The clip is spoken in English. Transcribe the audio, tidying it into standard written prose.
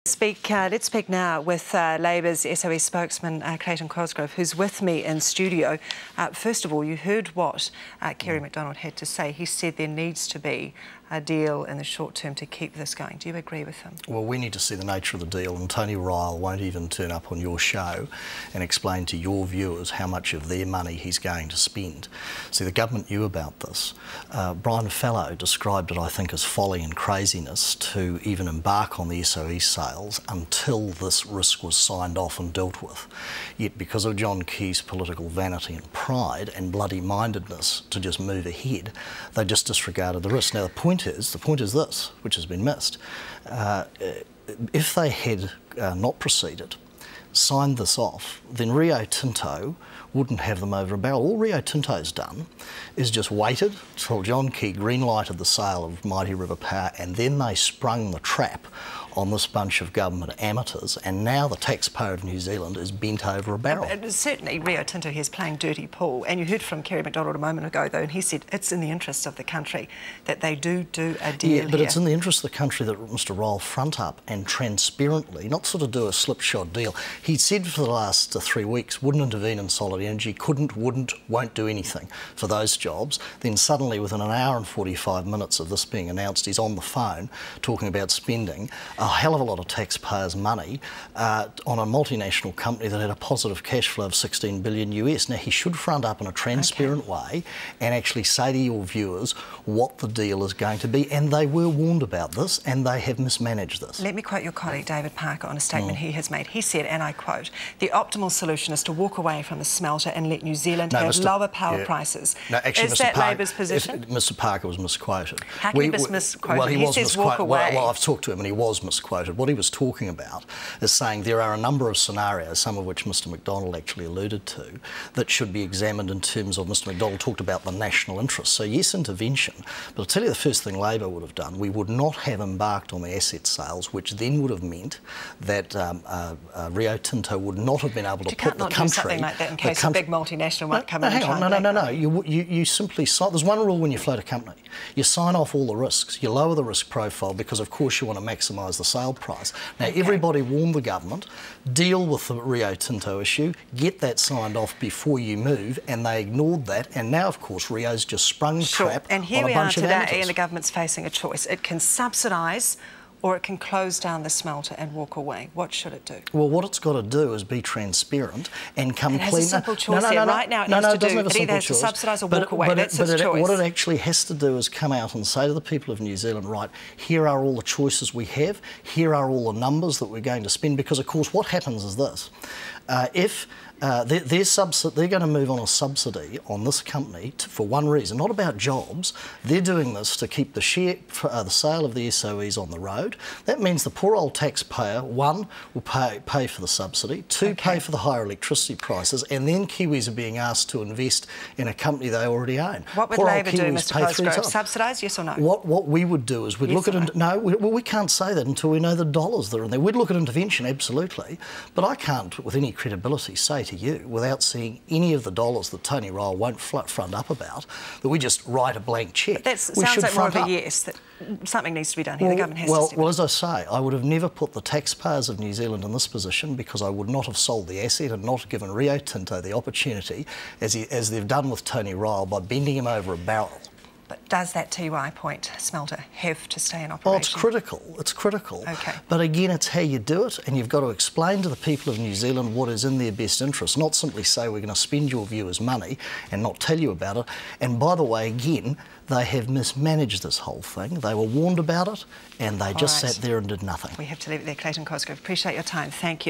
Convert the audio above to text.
Let's speak now with Labour's SOE spokesman, Clayton Cosgrove, who's with me in studio. First of all, you heard what Kerry McDonald had to say. He said there needs to be a deal in the short term to keep this going. Do you agree with him? Well, we need to see the nature of the deal, and Tony Ryall won't even turn up on your show and explain to your viewers how much of their money he's going to spend. See, the government knew about this. Brian Fallow described it, I think, as folly and craziness to even embark on the SOE sales until this risk was signed off and dealt with. Yet because of John Key's political vanity and pride and bloody-mindedness to just move ahead, they just disregarded the risk. Now, the point is this, which has been missed. If they had not proceeded, signed this off, then Rio Tinto wouldn't have them over a barrel. All Rio Tinto's done is just waited till John Key green-lighted the sale of Mighty River Power, and then they sprung the trap on this bunch of government amateurs, and now the taxpayer of New Zealand is bent over a barrel. Certainly Rio Tinto here is playing dirty pool, and you heard from Kerry McDonald a moment ago, though, and he said it's in the interest of the country that they do a deal. Yeah, but it's in the interest of the country that Mr Ryall front up and transparently, not sort of do a slipshod deal. He said for the last 3 weeks, wouldn't intervene in solid energy, couldn't, wouldn't, won't do anything for those jobs. Then suddenly, within an hour and 45 minutes of this being announced, he's on the phone talking about spending a hell of a lot of taxpayers' money on a multinational company that had a positive cash flow of 16 billion US. Now, he should front up in a transparent way and actually say to your viewers what the deal is going to be. And they were warned about this, and they have mismanaged this. Let me quote your colleague David Parker on a statement he has made. He said, and I quote, "The optimal solution is to walk away from the smelter and let New Zealand have lower power prices." No, actually, is that Labour's position? Mr Parker was misquoted. How can he be misquoted? Well, he says walk away. Well, I've talked to him and he was misquoted. What he was talking about is saying there are a number of scenarios, some of which Mr McDonald actually alluded to, that should be examined in terms of, Mr McDonald talked about the national interest. So yes, intervention, but I'll tell you the first thing Labor would have done, we would not have embarked on the asset sales, which then would have meant that Rio Tinto would not have been able to put the country... do something like that in case a big multinational might come in and try and No. You simply sign... There's one rule when you float a company. You sign off all the risks. You lower the risk profile because, of course, you want to maximise the sale price. Now, everybody warned the government, deal with the Rio Tinto issue, get that signed off before you move, and they ignored that. And now, of course, Rio's just sprung the trap and here on a bunch of amateurs. we are today, and the government's facing a choice. It can subsidise or it can close down the smelter and walk away. What should it do? Well, what it's got to do is be transparent and come clean. It has a simple choice here. Right now it either has to subsidise or walk away. That's its choice. What it actually has to do is come out and say to the people of New Zealand, right, here are all the choices we have, here are all the numbers that we're going to spend, because, of course, what happens is this. If they're going to move on a subsidy on this company for one reason, not about jobs. They're doing this to keep the sale of the SOEs on the road. That means the poor old taxpayer, one, will pay for the subsidy, two, pay for the higher electricity prices, and then Kiwis are being asked to invest in a company they already own. What would Labor do, Mr Cosgrove? Subsidise, yes or no? What we would do is we'd look at... No, we can't say that until we know the dollars that are in there. We'd look at intervention, absolutely, but I can't, with any credibility, say to you, without seeing any of the dollars that Tony Ryall won't front up about, that we just write a blank cheque. That sounds like more of a yes, that something needs to be done here. The government has to step in. Well, as I say, I would have never put the taxpayers of New Zealand in this position, because I would not have sold the asset and not given Rio Tinto the opportunity, as they've done with Tony Ryall, by bending him over a barrel. But does that Tiwai Point smelter have to stay in operation? Oh, it's critical. It's critical. Okay. But again, it's how you do it, and you've got to explain to the people of New Zealand what is in their best interest, not simply say we're going to spend your viewers' money and not tell you about it. And by the way, again, they have mismanaged this whole thing. They were warned about it, and they just sat there and did nothing. We have to leave it there. Clayton Cosgrove, appreciate your time. Thank you.